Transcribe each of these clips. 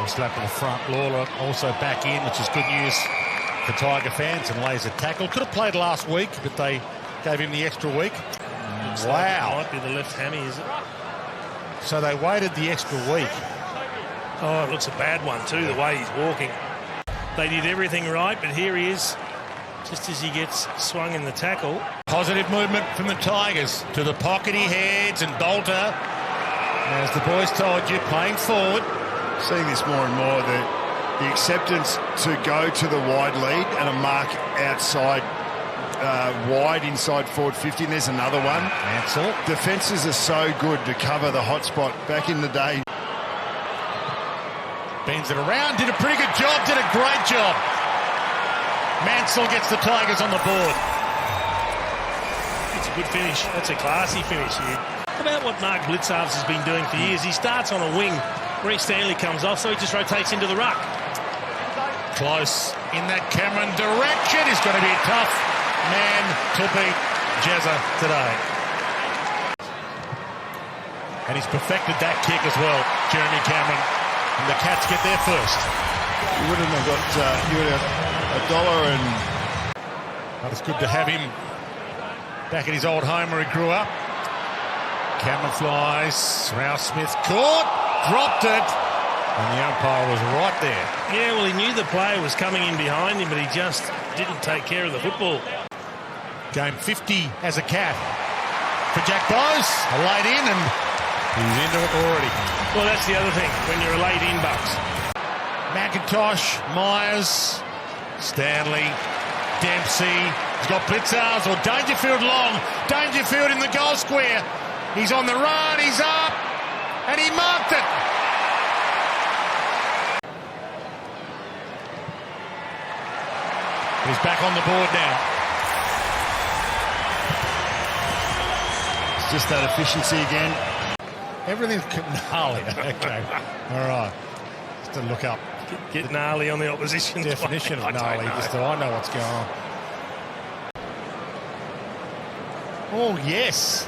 slap to the front. Lawler also back in, which is good news for Tiger fans, and lays a tackle. Could have played last week, but they gave him the extra week. Wow. Like it might be the left hammy, is it? So they waited the extra week. Oh, it looks a bad one too, the way he's walking. They did everything right, but here he is, just as he gets swung in the tackle. Positive movement from the Tigers. To the pocket he heads, and Bolter, as the boys told you, playing forward. Seeing this more and more, the acceptance to go to the wide lead and a mark outside, wide inside forward 50, and there's another one. Mansell. Defences are so good to cover the hot spot. Back in the day, Bends it around, did a pretty good job, did a great job. Mansell gets the Tigers on the board. It's a good finish. That's a classy finish here. About what Mark Blitzarves has been doing for years. He starts on a wing. Reece Stanley comes off, so he just rotates into the ruck. Close in that Cameron direction. He's going to be a tough man to beat Jazza today. And he's perfected that kick as well, Jeremy Cameron. And the Cats get there first. you wouldn't have got you would have $1 and. But it's good to have him back at his old home where he grew up. Cameron flies. Rouse Smith caught, dropped it, and the umpire was right there. Yeah, well, he knew the player was coming in behind him, but he just didn't take care of the football. Game 50 as a Cat for Jack Bowes. A late in, and he's into it already. Well, that's the other thing, when you're a late in, Bucks. McIntosh, Myers, Stanley, Dempsey. He's got Blitzarves or Dangerfield long. Dangerfield in the goal square. He's on the run, he's up, and he marked it. He's back on the board now. It's just that efficiency again. Everything's gnarly. Okay, all right. Just to look up. Get gnarly on the opposition. Definition of gnarly, just so I know what's going on. Oh, yes.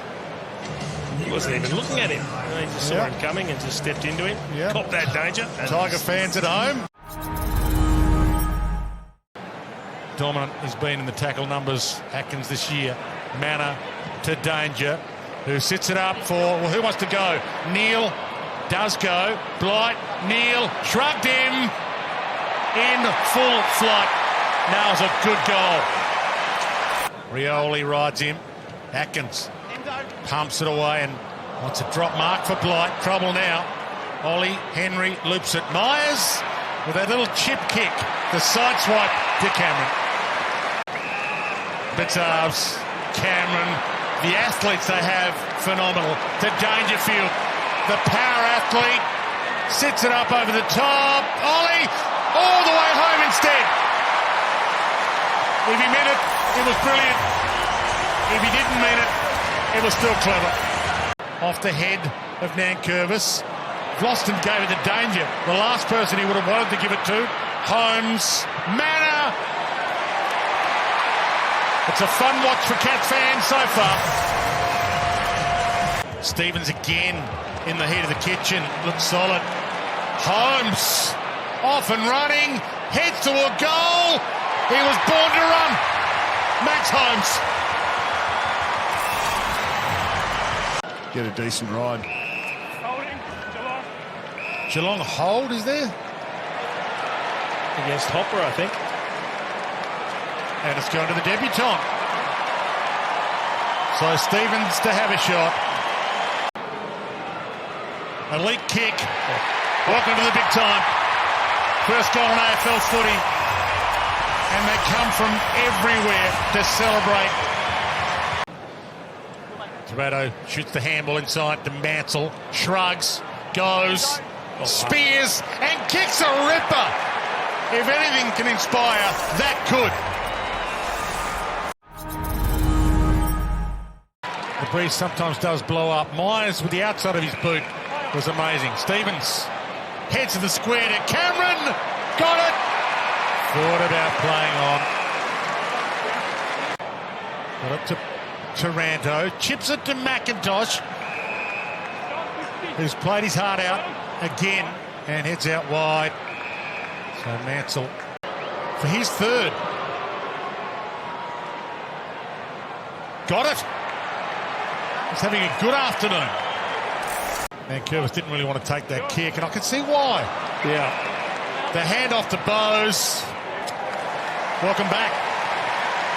He wasn't even looking at him. He just saw him coming and just stepped into him. Yep. Copped that danger. Tiger fans at home. Dominant has been in the tackle numbers, Atkins, this year. Manor to Danger, who sits it up for, well, who wants to go? Neil does go. Blight, Neil, shrugged him. In full flight. Nails a good goal. Rioli rides him. Atkins pumps it away and wants a drop mark for Blight. Trouble now. Ollie Henry loops it. Myers with that little chip kick. The side swipe to Cameron. Blitzarves, Cameron, the athletes they have, phenomenal. To Dangerfield, the power athlete, sits it up over the top. Ollie, all the way home instead. If he meant it, it was brilliant. If he didn't mean it, it was still clever. Off the head of Nankervis. Vlosten gave it to Danger. The last person he would have wanted to give it to. Holmes. Manor. It's a fun watch for Cats fans so far. Stevens again in the heat of the kitchen. Looks solid. Holmes off and running. Heads to a goal. He was born to run. Max Holmes. Get a decent ride. Geelong hold, is there? Against Hopper, I think. And it's going to the debutant. So Stevens to have a shot. Elite kick. Welcome to the big time. First goal in AFL footy. And they come from everywhere to celebrate. Toretto shoots the handball inside to Mansell. Shrugs. Goes. Spears. And kicks a ripper. If anything can inspire, that could. The breeze sometimes does blow up. Myers with the outside of his boot was amazing. Stevens heads to the square to Cameron. Got it. Thought about playing on. Got it to Taranto. Chips it to McIntosh, who's played his heart out again and heads out wide. So Mansell for his third. Got it. He's having a good afternoon. Vancouver didn't really want to take that kick, and I can see why. Yeah. The handoff to Bowes. Welcome back.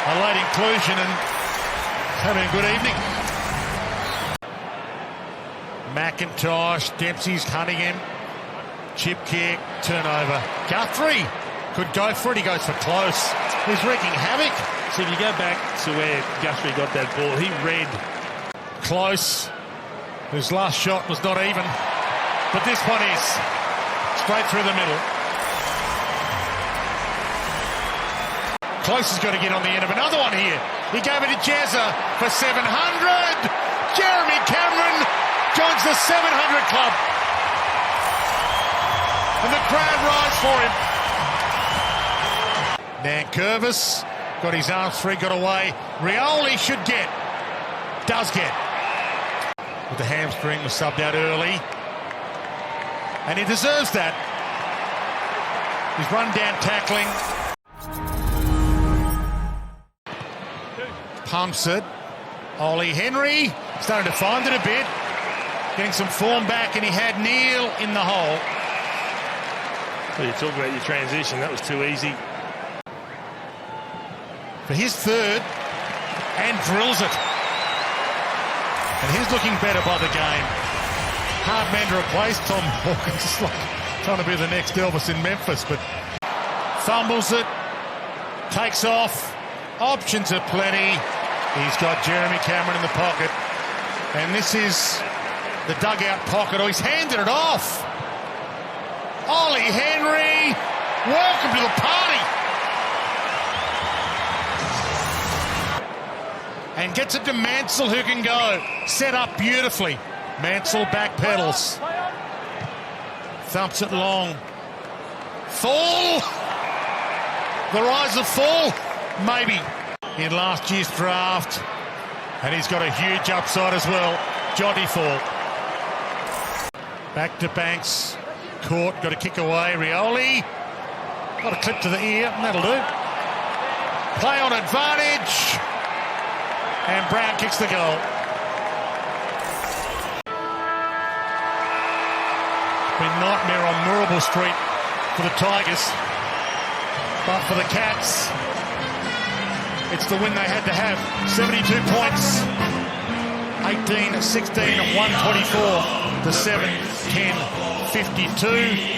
A late inclusion and having a good evening. McIntosh, Dempsey's hunting him. Chip kick, turnover. Guthrie could go for it. He goes for close. He's wreaking havoc. So if you go back to where Guthrie got that ball, he read. Close. His last shot was not even. But this one is. Straight through the middle. Close has got to get on the end of another one here. He gave it to Jazza for 700. Jeremy Cameron joins the 700 club. And the crowd rise for him. Nankervis got his arms free, got away. Rioli should get. Does get. With the hamstring was subbed out early. And he deserves that. He's run down tackling. Pumps it. Ollie Henry starting to find it a bit. Getting some form back, and he had Neil in the hole. Well, you talk about your transition, that was too easy. For his third, and drills it. And he's looking better by the game. Hard man to replace. Tom Hawkins is like trying to be the next Elvis in Memphis, but fumbles it, takes off. Options are plenty. He's got Jeremy Cameron in the pocket. And this is the dugout pocket. Oh, he's handed it off. Ollie Henry, welcome to the party. And gets it to Mansell, who can go. Set up beautifully. Mansell back pedals. Thumps it long. Fall. The rise of Fall. Maybe in last year's draft. And he's got a huge upside as well. Joddy Fall. Back to Banks. Caught, got a kick away. Rioli. Got a clip to the ear, and that'll do. Play on advantage. And Brown kicks the goal. Been nightmare on Moorabool Street for the Tigers. But for the Cats, it's the win they had to have. 72 points. 18, 16, 124 to 7, 10, 52.